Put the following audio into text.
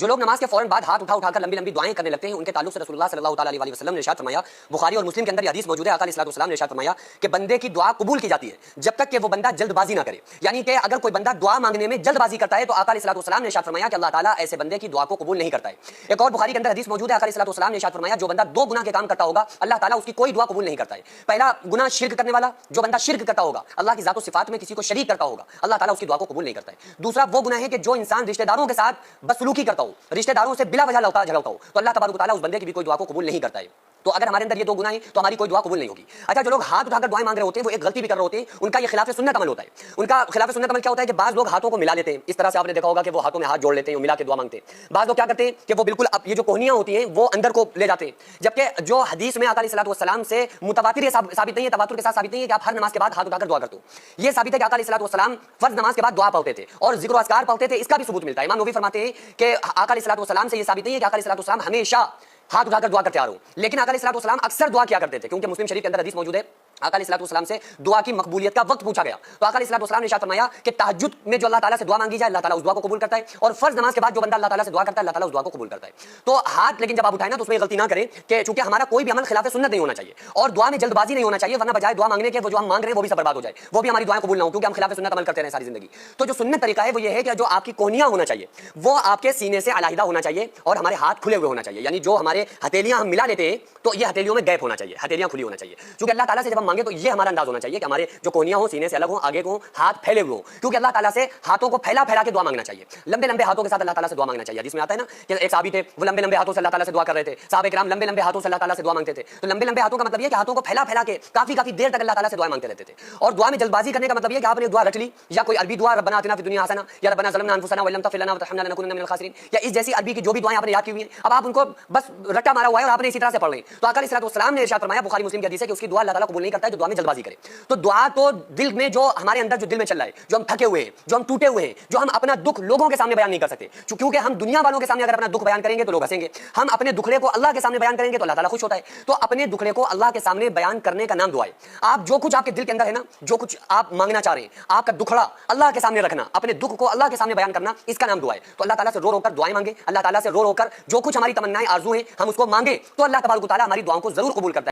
جو لوگ نماز کے فوراً بعد ہاتھ اٹھا کر لمبی لمبی دعائیں کرنے لگتے ہیں ان کے تعلق سے رسول اللہ صلی اللہ تعالی علیہ وسلم نے ارشاد فرمایا، بخاری اور مسلم کے اندر یہ حدیث موجود ہے، آقا علیہ الصلوۃ والسلام نے ارشاد فرمایا کہ بندے کی دعا قبول کی جاتی ہے جب تک کہ وہ بندہ جلد بازی نہ کرے، یعنی کہ اگر کوئی بندہ دعا مانگنے میں جلد بازی کرتا ہے تو آقا علیہ الصلوۃ والسلام نے ارشاد فرمایا کہ اللہ تعالیٰ ایسے بندے کی دعا کو قبول نہیں کرتا ہے۔ ایک اور بخاری کے اندر حدیث موجود ہے، آقا علیہ الصلوۃ والسلام نے ارشاد فرمایا جو بندہ دو گناہ کے کام کرتا ہوگا اللہ تعالیٰ اس کی کوئی دعا قبول نہیں کرتا ہے۔ پہلا گناہ شرک کرنے والا، جو بندہ شرک کرتا ہوگا، اللہ کی ذات و صفات میں کسی کو شریک کرتا ہوگا، اللہ تعالیٰ اس کی دعا کو قبول نہیں کرتا ہے۔ دوسرا وہ گناہ ہے کہ جو انسان رشتہ داروں کے ساتھ بدسلوکی کرتا ہو، رشتہ داروں سے بلا وجہ جھگڑتا ہو، تو اللہ تبارک و تعالیٰ اس بندے کی بھی کوئی دعا کو قبول نہیں کرتا ہے۔ تو اگر ہمارے اندر یہ دو گناہ ہیں تو ہماری کوئی دعا قبول نہیں ہوگی۔ اچھا، جو لوگ ہاتھ اٹھا کر دعائیں مانگ رہے ہوتے ہیں وہ ایک غلطی بھی کر رہے ہوتے ہیں، ان کا یہ خلاف سنت عمل ہوتا ہے۔ ان کا خلاف سنت عمل کیا ہوتا ہے کہ بعض لوگ ہاتھوں کو ملا لیتے ہیں، اس طرح سے آپ نے دیکھا ہوگا کہ وہ ہاتھوں میں ہاتھ جوڑ لیتے ہیں، ملا کے دعا مانگتے ہیں۔ بعض لوگ کیا کرتے ہیں کہ وہ بالکل یہ جو کوہنیاں ہوتی ہیں وہ اندر کو لے جاتے ہیں، جبکہ جو حدیث میں آقا علیہ الصلوۃ والسلام سے متواتر یہ ثابت نہیں ہے، تواتر کے ساتھ ثابت نہیں ہے کہ آپ ہر نماز کے بعد ہاتھ اٹھا کر دعا کرتے ہو۔ یہ ثابت ہے کہ آقا علیہ الصلوۃ والسلام فرض نماز کے بعد دعا پڑھتے تھے اور ذکر و اذکار پڑھتے تھے، اس کا بھی ثبوت ملتا ہے۔ امام نووی فرماتے ہیں کہ آقا علیہ الصلوۃ والسلام سے یہ ثابت نہیں ہے کہ آقا علیہ الصلوۃ والسلام ہمیشہ ہاتھ اٹھا کر دعا کرتے آ رہے ہوں، لیکن آقا علیہ الصلوۃ والسلام اکثر دعا کیا کرتے تھے، کیونکہ مسلم شریف کے اندر حدیث موجود ہے، آقا علیہ الصلوۃ والسلام سے دعا کی مقبولیت کا وقت پوچھا گیا تو آقا علیہ الصلوۃ والسلام نے ارشاد فرمایا کہ تہجد میں جو اللہ تعالیٰ سے دعا مانگی جائے اللہ تعالیٰ اس دعا کو قبول کرتا ہے، اور فرض نماز کے بعد جو بندہ اللہ تعالیٰ سے دعا کرتا ہے اللہ تعالیٰ اس دعا کو قبول کرتا ہے۔ تو ہاتھ لیکن جب آپ اٹھائیں نا تو اس میں غلطی نہ کریں کہ چونکہ ہمارا کوئی بھی عمل خلاف سنت نہیں ہونا چاہیے اور دعا میں جلد بازی نہیں ہونا چاہیے، ورنہ بجائے دعا مانگنے کے وہ جو ہم مانگ رہے ہیں وہ بھی سب برباد ہو جائے، وہ بھی ہماری دعائیں قبول نہ ہو، کیونکہ ہم خلاف سنت عمل کرتے رہے ساری زندگی۔ تو جو سنت طریقہ ہے وہ یہ ہے کہ جو آپ کی کوہنیاں ہونا چاہیے وہ آپ کے سینے سے علیحدہ ہونا چاہیے اور ہمارے ہاتھ کھلے ہوئے ہونا چاہیے، یعنی جو ہمارے ہتھیلیاں ہم ملا لیتے ہیں تو یہ ہتھیلیوں میں گیپ ہونا چاہیے، ہتھیلیاں کھلی ہونا چاہیے، کیونکہ اللہ تعالیٰ سے جب ہم مانگے تو یہ ہمارا انداز ہونا چاہیے کہ ہمارے جو کوہنیاں ہوں سینے سے الگ ہوں، آگے کو ہاتھ پھیلے ہوئے ہوں، کیونکہ اللہ تعالیٰ سے ہاتھوں کو پھیلا کے دعا مانگنا چاہیے، لمبے لمبے ہاتھوں کے ساتھ اللہ تعالیٰ سے دعا مانگنا چاہیے۔ حدیث میں آتا ہے نا کہ ایک صحابی تھے وہ لمبے لمبے ہاتھوں سے اللہ تعالیٰ سے دعا کر رہے تھے، صحابہ کرام لمبے لمبے ہاتھوں سے اللہ تعالیٰ سے دعا مانگتے تھے۔ تو لمبے لمبے ہاتھوں کا مطلب یہ کہ ہاتھوں کو پھیلا کے کافی دیر تک اللہ تعالیٰ سے دعائیں مانگتے رہتے تھے، اور دعا میں جلد بازی کرنے کا مطلب یہ کہ آپ نے دعا رٹ لی، یا کوئی عربی دعا ربنا آتنا فی الدنیا حسنہ یا ربنا ظلمنا انفسنا وان لم تغفر لنا وترحمنا لنکونن من الخاسرین، یا اس جیسی عربی کی جو بھی دعائیں آپ نے یاد کی ہوئی ہیں اب آپ ان کو بس رٹا مارا ہوا ہے اور آپ نے اسی طرح سے پڑھ لی۔ تو آقا علیہ الصلوۃ والسلام نے ارشاد فرمایا، بخاری مسلم کی حدیث ہے کہ اس کی دعا اللہ تعالیٰ قبول نہیں کرتا ہے جو دعا میں جلد بازی کرے۔ تو دعا تو دل میں جو ہمارے اندر جو دل میں چل رہا ہے، جو ہم تھکے ہوئے ہیں، جو ہم ٹوٹے ہوئے ہیں، جو ہم اپنا دکھ لوگوں کے سامنے بیان نہیں کر سکتے، کیونکہ ہم دنیا والوں کے سامنے اگر اپنا دکھ بیان کریں گے تو لوگ ہنسیں گے، ہم اپنے دکھڑے کو اللہ کے سامنے بیان کریں گے تو اللہ تعالیٰ خوش ہوتا ہے۔ تو اپنے دکھڑے کو اللہ کے سامنے بیان کرنے کا نام دعا ہے۔ آپ جو کچھ آپ کے دل کے اندر ہے نا، جو کچھ آپ مانگنا چاہ رہے ہیں، آپ کا دکھڑا اللہ کے سامنے رکھنا، اپنے دکھ کو اللہ کے سامنے بیان کرنا، اس کا نام دعا ہے۔ تو اللہ تعالیٰ سے رو کر دعائیں مانگے، اللہ تعالیٰ سے رو کر جو کچھ ہماری تمنائیں آرزو ہیں ہم اس کو مانگے، تو اللہ تبارک و تعالیٰ ہماری دعاؤں کو ضرور قبول کرتا ہے۔